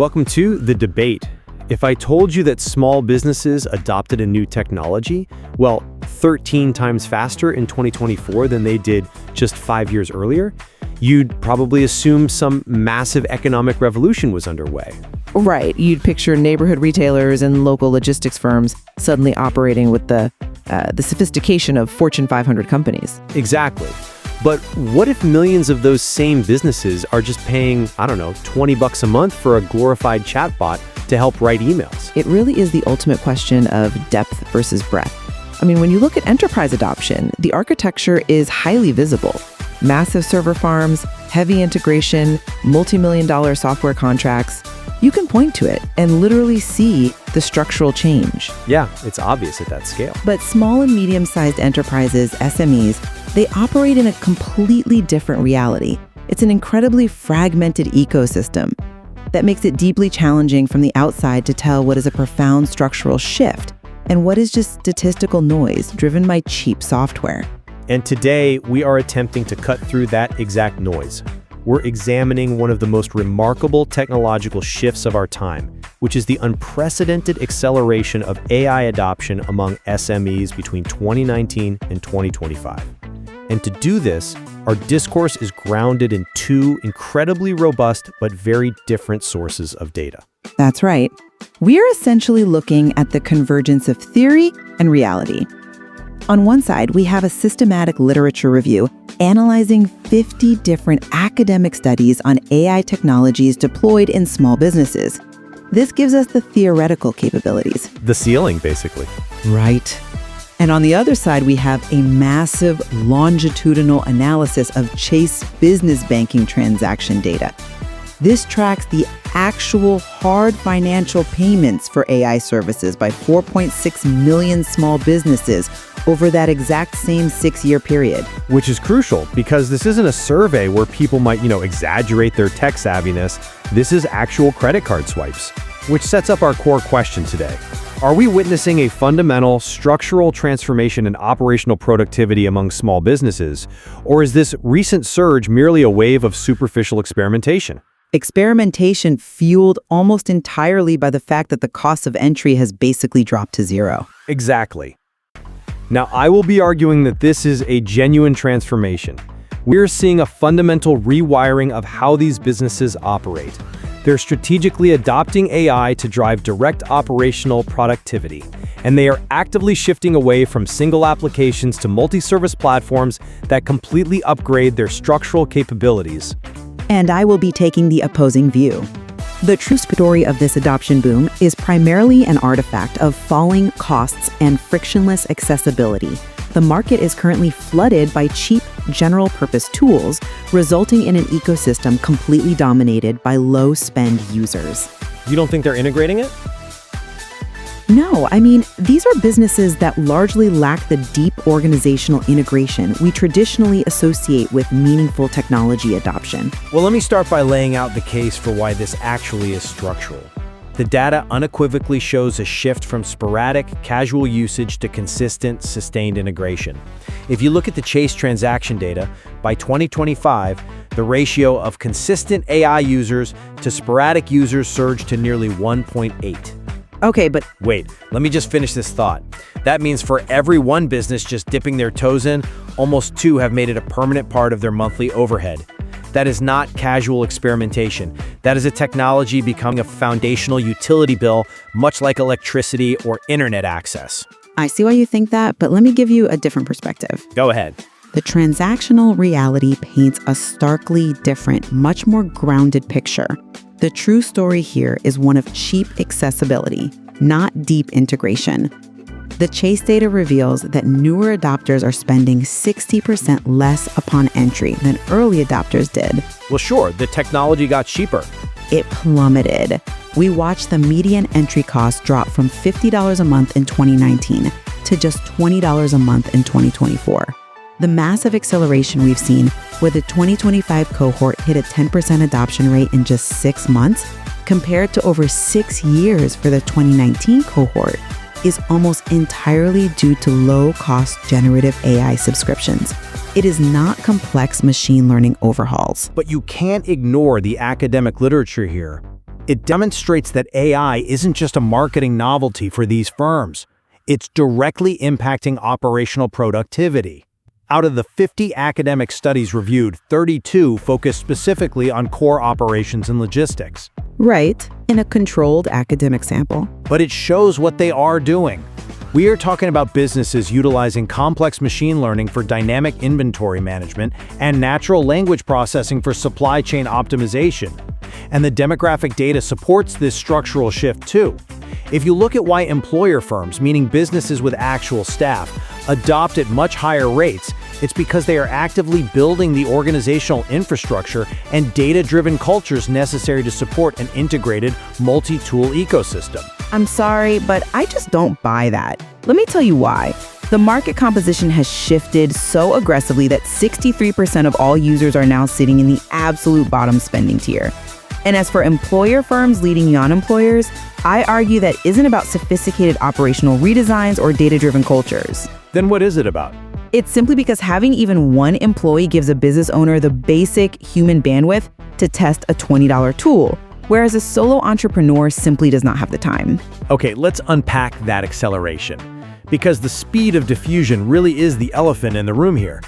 Welcome to The Debate. If I told you that small businesses adopted a new technology, 13 times faster in 2024 than they did just 5 years earlier, you'd probably assume some massive economic revolution was underway. Right. You'd picture neighborhood retailers and local logistics firms suddenly operating with the sophistication of Fortune 500 companies. Exactly. But what if millions of those same businesses are just paying, $20 a month for a glorified chatbot to help write emails? It really is the ultimate question of depth versus breadth. When you look at enterprise adoption, the architecture is highly visible. Massive server farms, heavy integration, multi-million-dollar software contracts. You can point to it and literally see the structural change. Yeah, it's obvious at that scale. But small and medium-sized enterprises, SMEs, they operate in a completely different reality. It's an incredibly fragmented ecosystem that makes it deeply challenging from the outside to tell what is a profound structural shift and what is just statistical noise driven by cheap software. And today, we are attempting to cut through that exact noise. We're examining one of the most remarkable technological shifts of our time, which is the unprecedented acceleration of AI adoption among SMEs between 2019 and 2025. And to do this, our discourse is grounded in two incredibly robust but very different sources of data. That's right. We are essentially looking at the convergence of theory and reality. On one side, we have a systematic literature review analyzing 50 different academic studies on AI technologies deployed in small businesses. This gives us the theoretical capabilities. The ceiling, basically. Right. And on the other side, we have a massive longitudinal analysis of Chase business banking transaction data. This tracks the actual hard financial payments for AI services by 4.6 million small businesses over that exact same 6-year period. Which is crucial because this isn't a survey where people might, exaggerate their tech savviness. This is actual credit card swipes, which sets up our core question today. Are we witnessing a fundamental structural transformation in operational productivity among small businesses, or is this recent surge merely a wave of superficial experimentation? Experimentation fueled almost entirely by the fact that the cost of entry has basically dropped to zero. Exactly. Now, I will be arguing that this is a genuine transformation. We're seeing a fundamental rewiring of how these businesses operate. They're strategically adopting AI to drive direct operational productivity, and they are actively shifting away from single applications to multi-service platforms that completely upgrade their structural capabilities. And I will be taking the opposing view. The true story of this adoption boom is primarily an artifact of falling costs and frictionless accessibility. The market is currently flooded by cheap, general-purpose tools, resulting in an ecosystem completely dominated by low-spend users. You don't think they're integrating it? No, these are businesses that largely lack the deep organizational integration we traditionally associate with meaningful technology adoption. Well, let me start by laying out the case for why this actually is structural. The data unequivocally shows a shift from sporadic, casual usage to consistent, sustained integration. If you look at the Chase transaction data, by 2025, the ratio of consistent AI users to sporadic users surged to nearly 1.8. Okay, but wait, let me just finish this thought. That means for every one business just dipping their toes in, almost 2 have made it a permanent part of their monthly overhead. That is not casual experimentation. That is a technology becoming a foundational utility bill, much like electricity or internet access. I see why you think that, but let me give you a different perspective. Go ahead. The transactional reality paints a starkly different, much more grounded picture. The true story here is one of cheap accessibility, not deep integration. The Chase data reveals that newer adopters are spending 60% less upon entry than early adopters did. Well, sure, the technology got cheaper. It plummeted. We watched the median entry cost drop from $50 a month in 2019 to just $20 a month in 2024. The massive acceleration we've seen, where the 2025 cohort hit a 10% adoption rate in just 6 months, compared to over 6 years for the 2019 cohort, is almost entirely due to low-cost generative AI subscriptions. It is not complex machine learning overhauls. But you can't ignore the academic literature here. It demonstrates that AI isn't just a marketing novelty for these firms. It's directly impacting operational productivity. Out of the 50 academic studies reviewed, 32 focused specifically on core operations and logistics. Right, in a controlled academic sample. But it shows what they are doing. We are talking about businesses utilizing complex machine learning for dynamic inventory management and natural language processing for supply chain optimization. And the demographic data supports this structural shift too. If you look at why employer firms, meaning businesses with actual staff, adopt at much higher rates, it's because they are actively building the organizational infrastructure and data-driven cultures necessary to support an integrated, multi-tool ecosystem. I'm sorry, but I just don't buy that. Let me tell you why. The market composition has shifted so aggressively that 63% of all users are now sitting in the absolute bottom spending tier. And as for employer firms leading non-employers, I argue that isn't about sophisticated operational redesigns or data-driven cultures. Then what is it about? It's simply because having even one employee gives a business owner the basic human bandwidth to test a $20 tool, whereas a solo entrepreneur simply does not have the time. Okay, let's unpack that acceleration. Because the speed of diffusion really is the elephant in the room here.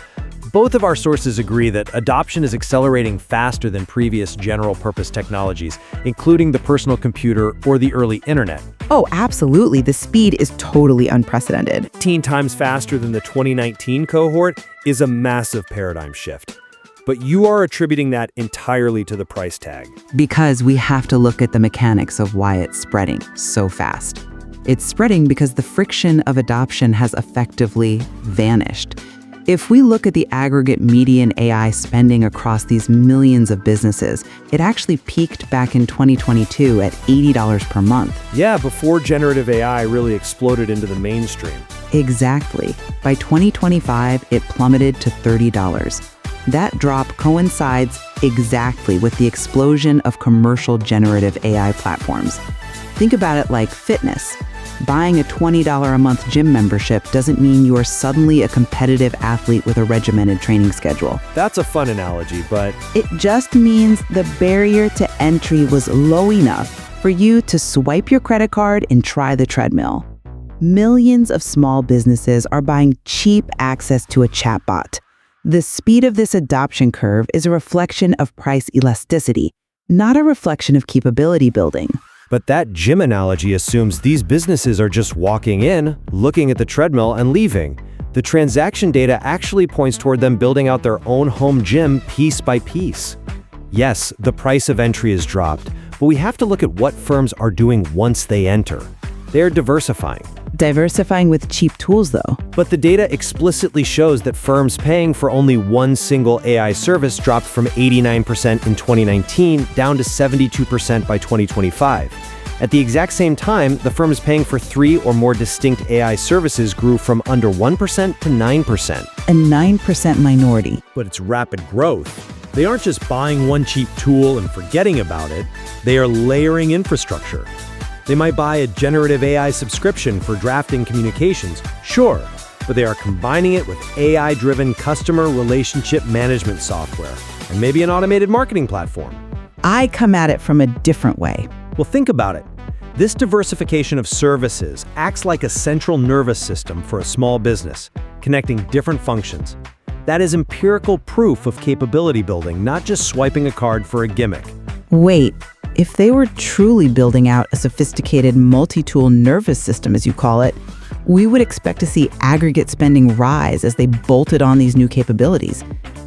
Both of our sources agree that adoption is accelerating faster than previous general-purpose technologies, including the personal computer or the early internet. Oh, absolutely. The speed is totally unprecedented. 15 times faster than the 2019 cohort is a massive paradigm shift. But you are attributing that entirely to the price tag. Because we have to look at the mechanics of why it's spreading so fast. It's spreading because the friction of adoption has effectively vanished. If we look at the aggregate median AI spending across these millions of businesses, it actually peaked back in 2022 at $80 per month. Yeah, before generative AI really exploded into the mainstream. Exactly. By 2025, it plummeted to $30. That drop coincides exactly with the explosion of commercial generative AI platforms. Think about it like fitness. Buying a $20 a month gym membership doesn't mean you are suddenly a competitive athlete with a regimented training schedule. That's a fun analogy, but It just means the barrier to entry was low enough for you to swipe your credit card and try the treadmill. Millions of small businesses are buying cheap access to a chatbot. The speed of this adoption curve is a reflection of price elasticity, not a reflection of capability building. But that gym analogy assumes these businesses are just walking in, looking at the treadmill, and leaving. The transaction data actually points toward them building out their own home gym piece by piece. Yes, the price of entry has dropped, but we have to look at what firms are doing once they enter. They're diversifying. Diversifying with cheap tools, though. But the data explicitly shows that firms paying for only one single AI service dropped from 89% in 2019 down to 72% by 2025. At the exact same time, the firms paying for 3 or more distinct AI services grew from under 1% to 9%. A 9% minority. But it's rapid growth. They aren't just buying one cheap tool and forgetting about it. They are layering infrastructure. They might buy a generative AI subscription for drafting communications, sure, but they are combining it with AI-driven customer relationship management software and maybe an automated marketing platform. I come at it from a different way. Well, think about it. This diversification of services acts like a central nervous system for a small business, connecting different functions. That is empirical proof of capability building, not just swiping a card for a gimmick. Wait, if they were truly building out a sophisticated multi-tool nervous system, as you call it, we would expect to see aggregate spending rise as they bolted on these new capabilities.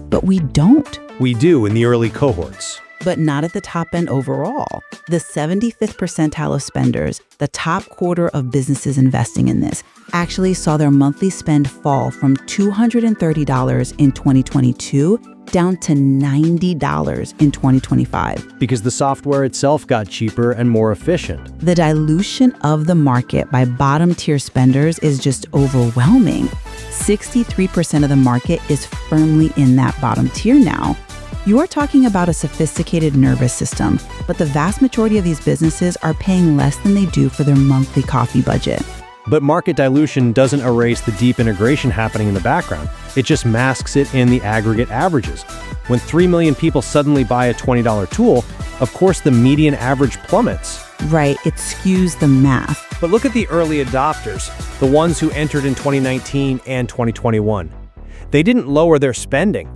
But we don't. We do in the early cohorts. But not at the top end overall. The 75th percentile of spenders, the top quarter of businesses investing in this, actually saw their monthly spend fall from $230 in 2022 down to $90 in 2025. Because the software itself got cheaper and more efficient. The dilution of the market by bottom-tier spenders is just overwhelming. 63% of the market is firmly in that bottom tier now. You are talking about a sophisticated nervous system, but the vast majority of these businesses are paying less than they do for their monthly coffee budget. But market dilution doesn't erase the deep integration happening in the background. It just masks it in the aggregate averages. When 3 million people suddenly buy a $20 tool, of course the median average plummets. Right, it skews the math. But look at the early adopters, the ones who entered in 2019 and 2021. They didn't lower their spending.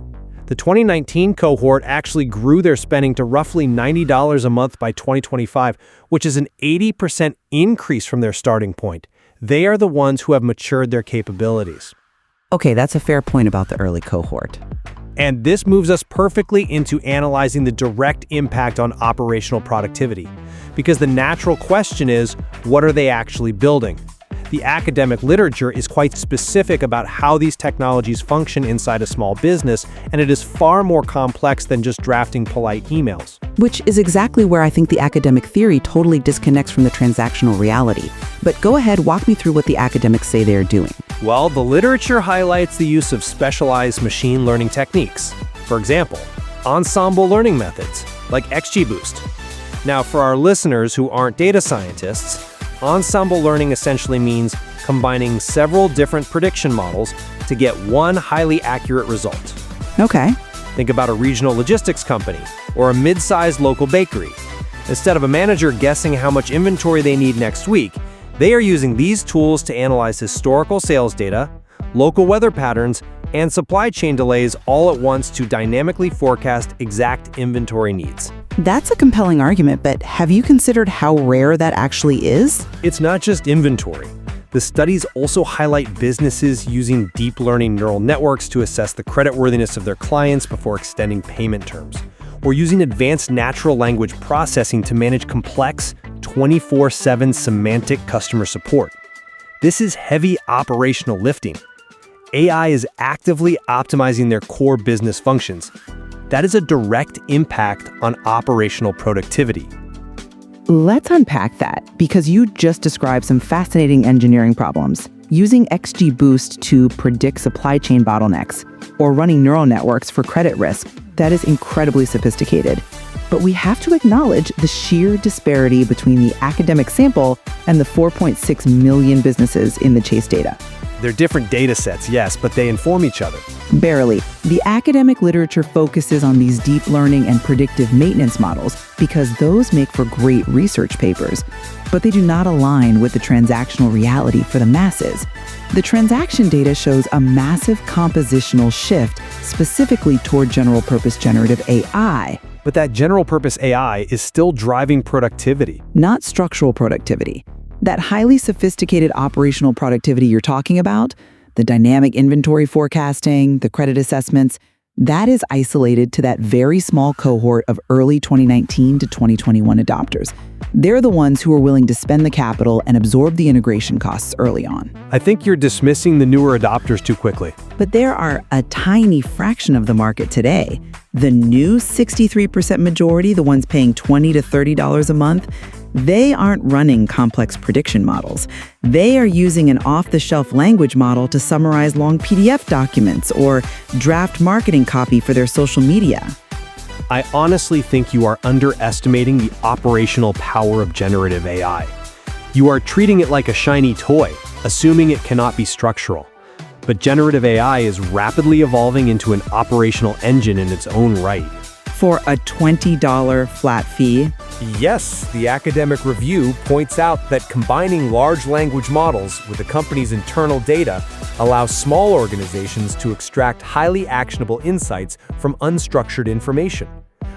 The 2019 cohort actually grew their spending to roughly $90 a month by 2025, which is an 80% increase from their starting point. They are the ones who have matured their capabilities. Okay, that's a fair point about the early cohort. And this moves us perfectly into analyzing the direct impact on operational productivity. Because the natural question is, what are they actually building? The academic literature is quite specific about how these technologies function inside a small business, and it is far more complex than just drafting polite emails. Which is exactly where I think the academic theory totally disconnects from the transactional reality. But go ahead, walk me through what the academics say they're doing. Well, the literature highlights the use of specialized machine learning techniques. For example, ensemble learning methods, like XGBoost. Now, for our listeners who aren't data scientists, ensemble learning essentially means combining several different prediction models to get one highly accurate result. Okay. Think about a regional logistics company or a mid-sized local bakery. Instead of a manager guessing how much inventory they need next week, they are using these tools to analyze historical sales data, local weather patterns, and supply chain delays all at once to dynamically forecast exact inventory needs. That's a compelling argument, but have you considered how rare that actually is? It's not just inventory. The studies also highlight businesses using deep learning neural networks to assess the creditworthiness of their clients before extending payment terms, or using advanced natural language processing to manage complex 24/7 semantic customer support. This is heavy operational lifting. AI is actively optimizing their core business functions. That is a direct impact on operational productivity. Let's unpack that, because you just described some fascinating engineering problems. Using XGBoost to predict supply chain bottlenecks, or running neural networks for credit risk, that is incredibly sophisticated. But we have to acknowledge the sheer disparity between the academic sample and the 4.6 million businesses in the Chase data. They're different data sets, yes, but they inform each other. Barely. The academic literature focuses on these deep learning and predictive maintenance models because those make for great research papers, but they do not align with the transactional reality for the masses. The transaction data shows a massive compositional shift specifically toward general-purpose generative AI. But that general-purpose AI is still driving productivity. Not structural productivity. That highly sophisticated operational productivity you're talking about, the dynamic inventory forecasting, the credit assessments, that is isolated to that very small cohort of early 2019 to 2021 adopters. They're the ones who are willing to spend the capital and absorb the integration costs early on. I think you're dismissing the newer adopters too quickly. But there are a tiny fraction of the market today. The new 63% majority, the ones paying $20 to $30 a month, they aren't running complex prediction models. They are using an off-the-shelf language model to summarize long PDF documents or draft marketing copy for their social media. I honestly think you are underestimating the operational power of generative AI. You are treating it like a shiny toy, assuming it cannot be structural. But generative AI is rapidly evolving into an operational engine in its own right. For a $20 flat fee? Yes, the academic review points out that combining large language models with a company's internal data allows small organizations to extract highly actionable insights from unstructured information.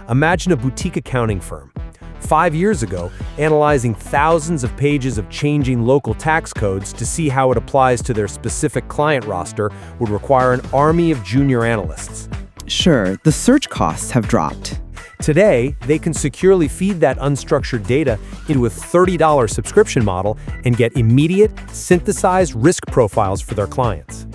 Imagine a boutique accounting firm. 5 years ago, analyzing thousands of pages of changing local tax codes to see how it applies to their specific client roster would require an army of junior analysts. Sure, the search costs have dropped. Today, they can securely feed that unstructured data into a $30 subscription model and get immediate, synthesized risk profiles for their clients.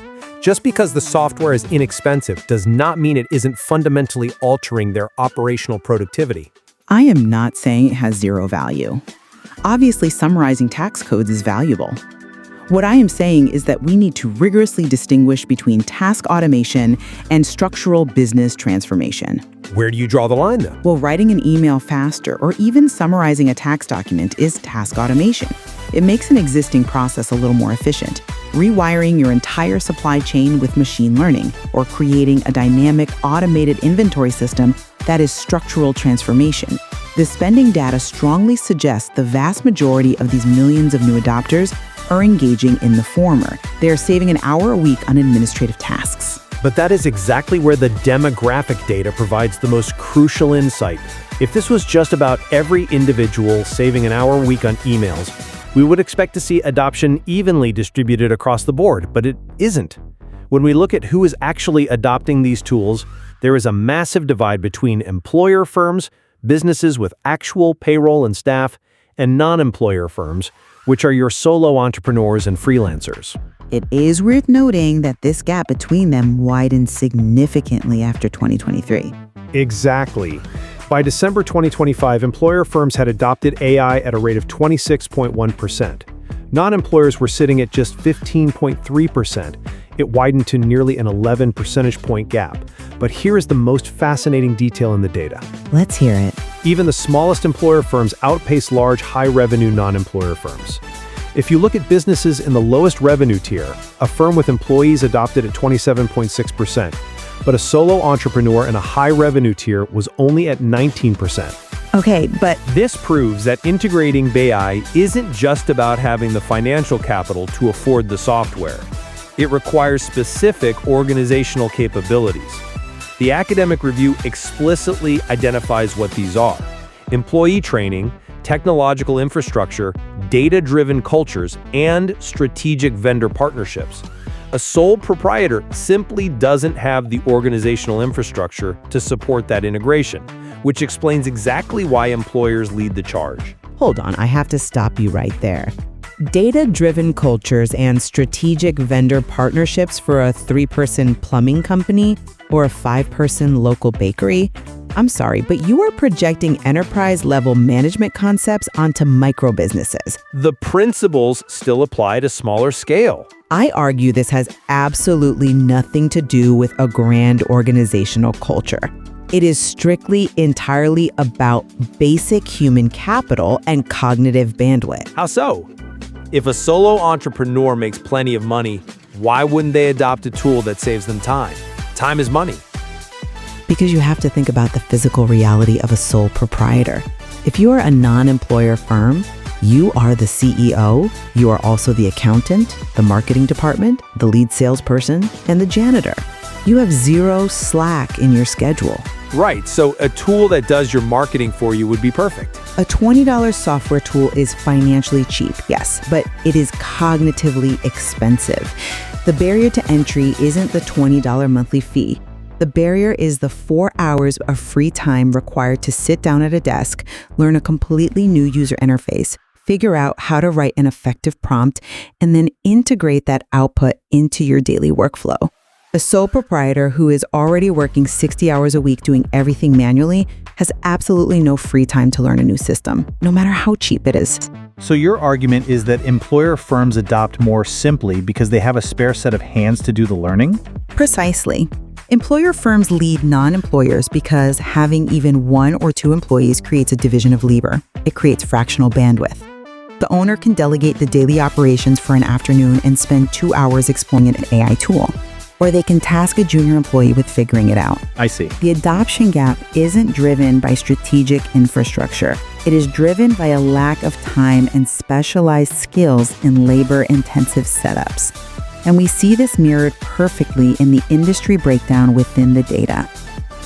Just because the software is inexpensive does not mean it isn't fundamentally altering their operational productivity. I am not saying it has zero value. Obviously, summarizing tax codes is valuable. What I am saying is that we need to rigorously distinguish between task automation and structural business transformation. Where do you draw the line, then? Well, writing an email faster or even summarizing a tax document is task automation. It makes an existing process a little more efficient. Rewiring your entire supply chain with machine learning or creating a dynamic automated inventory system, that is structural transformation. The spending data strongly suggests the vast majority of these millions of new adopters are engaging in the former. They are saving an hour a week on administrative tasks. But that is exactly where the demographic data provides the most crucial insight. If this was just about every individual saving an hour a week on emails, we would expect to see adoption evenly distributed across the board, but it isn't. When we look at who is actually adopting these tools, there is a massive divide between employer firms, businesses with actual payroll and staff, and non-employer firms, which are your solo entrepreneurs and freelancers. It is worth noting that this gap between them widened significantly after 2023. Exactly. By December 2025, employer firms had adopted AI at a rate of 26.1%. Non-employers were sitting at just 15.3%. It widened to nearly an 11 percentage point gap. But here is the most fascinating detail in the data. Let's hear it. Even the smallest employer firms outpace large, high-revenue non-employer firms. If you look at businesses in the lowest revenue tier, a firm with employees adopted at 27.6%, but a solo entrepreneur in a high-revenue tier was only at 19%. Okay, but This proves that integrating AI isn't just about having the financial capital to afford the software. It requires specific organizational capabilities. The academic review explicitly identifies what these are: employee training, technological infrastructure, data-driven cultures, and strategic vendor partnerships. A sole proprietor simply doesn't have the organizational infrastructure to support that integration, which explains exactly why employers lead the charge. hold on, I have to stop you right there. Data-driven cultures and strategic vendor partnerships for a 3-person plumbing company or a 5-person local bakery? I'm sorry, but you are projecting enterprise-level management concepts onto micro-businesses. The principles still apply to smaller scale. I argue this has absolutely nothing to do with a grand organizational culture. It is strictly, entirely about basic human capital and cognitive bandwidth. How so? If a solo entrepreneur makes plenty of money, why wouldn't they adopt a tool that saves them time? Time is money. Because you have to think about the physical reality of a sole proprietor. If you are a non-employer firm, you are the CEO, you are also the accountant, the marketing department, the lead salesperson, and the janitor. You have zero slack in your schedule. Right, so a tool that does your marketing for you would be perfect. A $20 software tool is financially cheap, yes, but it is cognitively expensive. The barrier to entry isn't the $20 monthly fee. The barrier is the 4 hours of free time required to sit down at a desk, learn a completely new user interface, figure out how to write an effective prompt, and then integrate that output into your daily workflow. A sole proprietor who is already working 60 hours a week doing everything manually has absolutely no free time to learn a new system, no matter how cheap it is. So your argument is that employer firms adopt more simply because they have a spare set of hands to do the learning? Precisely. Employer firms lead non-employers because having even 1 or 2 employees creates a division of labor. It creates fractional bandwidth. The owner can delegate the daily operations for an afternoon and spend 2 hours exploring an AI tool. Or they can task a junior employee with figuring it out. I see. The adoption gap isn't driven by strategic infrastructure. It is driven by a lack of time and specialized skills in labor-intensive setups. And we see this mirrored perfectly in the industry breakdown within the data.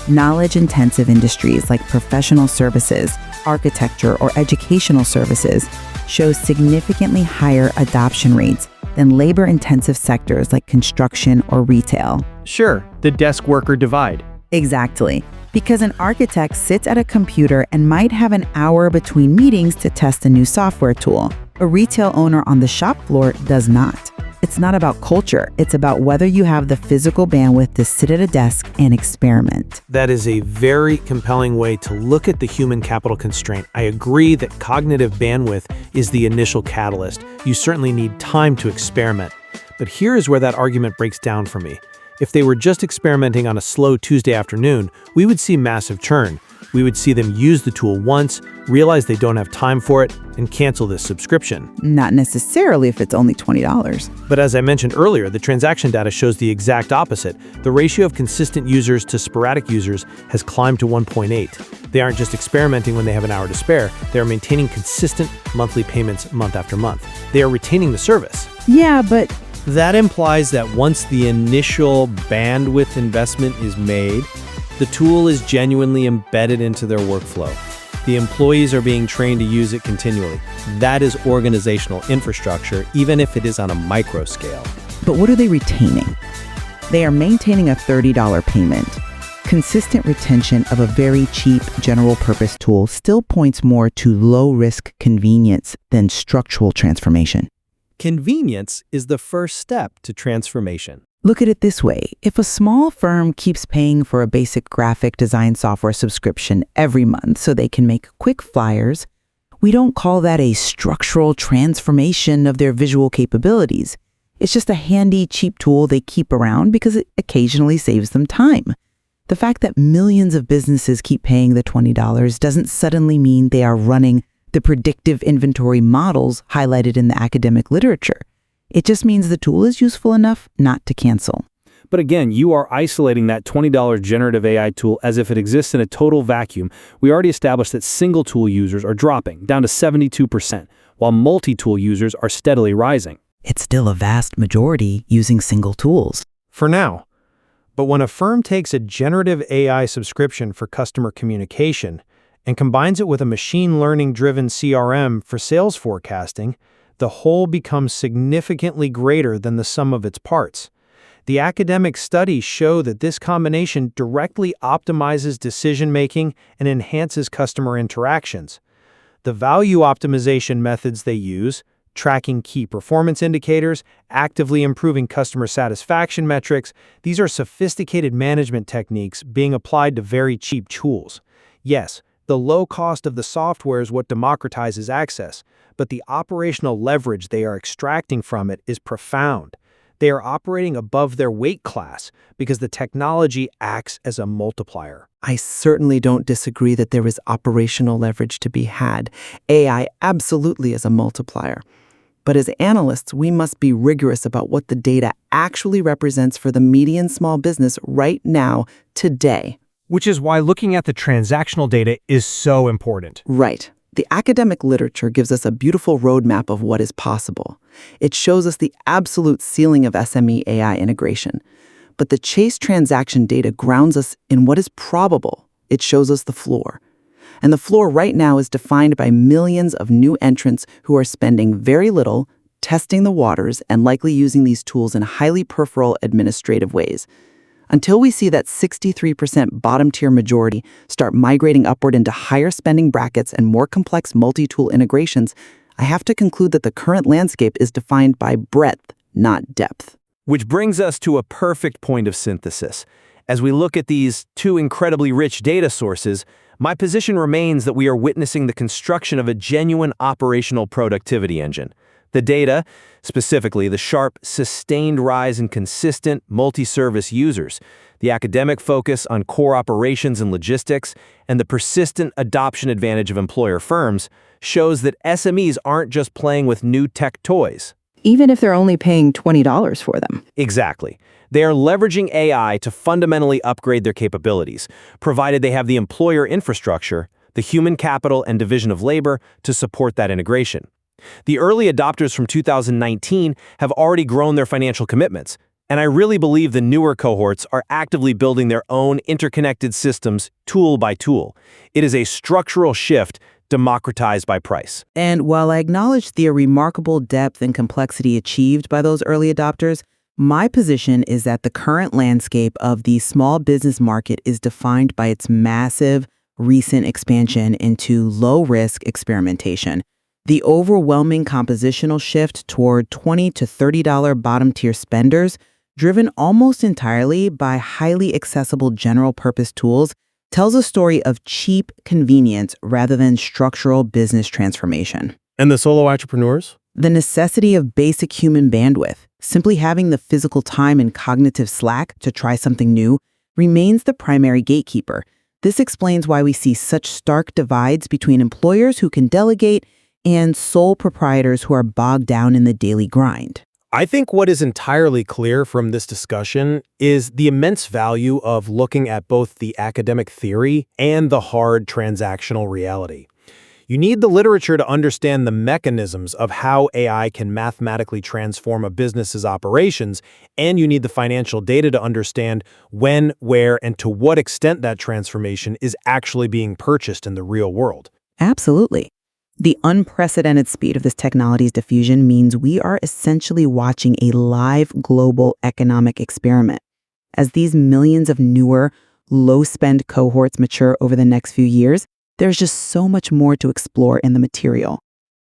Knowledge-intensive industries like professional services, architecture, or educational services show significantly higher adoption rates than labor-intensive sectors like construction or retail. Sure, the desk worker divide. Exactly. Because an architect sits at a computer and might have an hour between meetings to test a new software tool. A retail owner on the shop floor does not. It's not about culture. It's about whether you have the physical bandwidth to sit at a desk and experiment. That is a very compelling way to look at the human capital constraint. I agree that cognitive bandwidth is the initial catalyst. You certainly need time to experiment. But here is where that argument breaks down for me. If they were just experimenting on a slow Tuesday afternoon, we would see massive churn. We would see them use the tool once, realize they don't have time for it, and cancel this subscription. Not necessarily if it's only $20. But as I mentioned earlier, the transaction data shows the exact opposite. The ratio of consistent users to sporadic users has climbed to 1.8. They aren't just experimenting when they have an hour to spare, they are maintaining consistent monthly payments month after month. They are retaining the service. Yeah, but That implies that once the initial bandwidth investment is made, the tool is genuinely embedded into their workflow. The employees are being trained to use it continually. That is organizational infrastructure, even if it is on a micro scale. But what are they retaining? They are maintaining a $30 payment. Consistent retention of a very cheap general purpose tool still points more to low-risk convenience than structural transformation. Convenience is the first step to transformation. Look at it this way. If a small firm keeps paying for a basic graphic design software subscription every month so they can make quick flyers, we don't call that a structural transformation of their visual capabilities. It's just a handy, cheap tool they keep around because it occasionally saves them time. The fact that millions of businesses keep paying the $20 doesn't suddenly mean they are running the predictive inventory models highlighted in the academic literature. It just means the tool is useful enough not to cancel. But again, you are isolating that $20 generative AI tool as if it exists in a total vacuum. We already established that single tool users are dropping, down to 72%, while multi-tool users are steadily rising. It's still a vast majority using single tools. For now. But when a firm takes a generative AI subscription for customer communication and combines it with a machine learning-driven CRM for sales forecasting, the whole becomes significantly greater than the sum of its parts. The academic studies show that this combination directly optimizes decision-making and enhances customer interactions. The value optimization methods they use, tracking key performance indicators, actively improving customer satisfaction metrics, these are sophisticated management techniques being applied to very cheap tools. Yes, the low cost of the software is what democratizes access, but the operational leverage they are extracting from it is profound. They are operating above their weight class because the technology acts as a multiplier. I certainly don't disagree that there is operational leverage to be had. AI absolutely is a multiplier. But as analysts, we must be rigorous about what the data actually represents for the median small business right now, today. Which is why looking at the transactional data is so important. Right. The academic literature gives us a beautiful roadmap of what is possible. It shows us the absolute ceiling of SME AI integration. But the Chase transaction data grounds us in what is probable. It shows us the floor. And the floor right now is defined by millions of new entrants who are spending very little, testing the waters, and likely using these tools in highly peripheral administrative ways. Until we see that 63% bottom-tier majority start migrating upward into higher spending brackets and more complex multi-tool integrations, I have to conclude that the current landscape is defined by breadth, not depth. Which brings us to a perfect point of synthesis. As we look at these two incredibly rich data sources, my position remains that we are witnessing the construction of a genuine operational productivity engine. The data, specifically the sharp, sustained rise in consistent, multi-service users, the academic focus on core operations and logistics, and the persistent adoption advantage of employer firms, shows that SMEs aren't just playing with new tech toys. Even if they're only paying $20 for them. Exactly. They are leveraging AI to fundamentally upgrade their capabilities, provided they have the employer infrastructure, the human capital and division of labor to support that integration. The early adopters from 2019 have already grown their financial commitments, and I really believe the newer cohorts are actively building their own interconnected systems tool by tool. It is a structural shift democratized by price. And while I acknowledge the remarkable depth and complexity achieved by those early adopters, my position is that the current landscape of the small business market is defined by its massive, recent expansion into low-risk experimentation. The overwhelming compositional shift toward $20 to $30 bottom-tier spenders, driven almost entirely by highly accessible general-purpose tools, tells a story of cheap convenience rather than structural business transformation. And the solo entrepreneurs? The necessity of basic human bandwidth, simply having the physical time and cognitive slack to try something new, remains the primary gatekeeper. This explains why we see such stark divides between employers who can delegate and sole proprietors who are bogged down in the daily grind. I think what is entirely clear from this discussion is the immense value of looking at both the academic theory and the hard transactional reality. You need the literature to understand the mechanisms of how AI can mathematically transform a business's operations, and you need the financial data to understand when, where, and to what extent that transformation is actually being purchased in the real world. Absolutely. The unprecedented speed of this technology's diffusion means we are essentially watching a live global economic experiment. As these millions of newer, low-spend cohorts mature over the next few years, there's just so much more to explore in the material.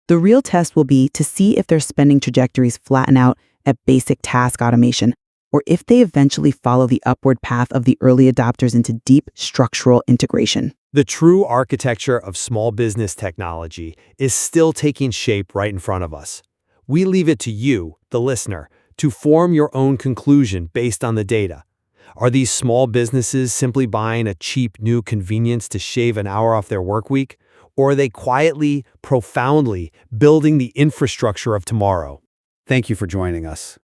The real test will be to see if their spending trajectories flatten out at basic task automation, or if they eventually follow the upward path of the early adopters into deep structural integration. The true architecture of small business technology is still taking shape right in front of us. We leave it to you, the listener, to form your own conclusion based on the data. Are these small businesses simply buying a cheap new convenience to shave an hour off their work week? Or are they quietly, profoundly building the infrastructure of tomorrow? Thank you for joining us.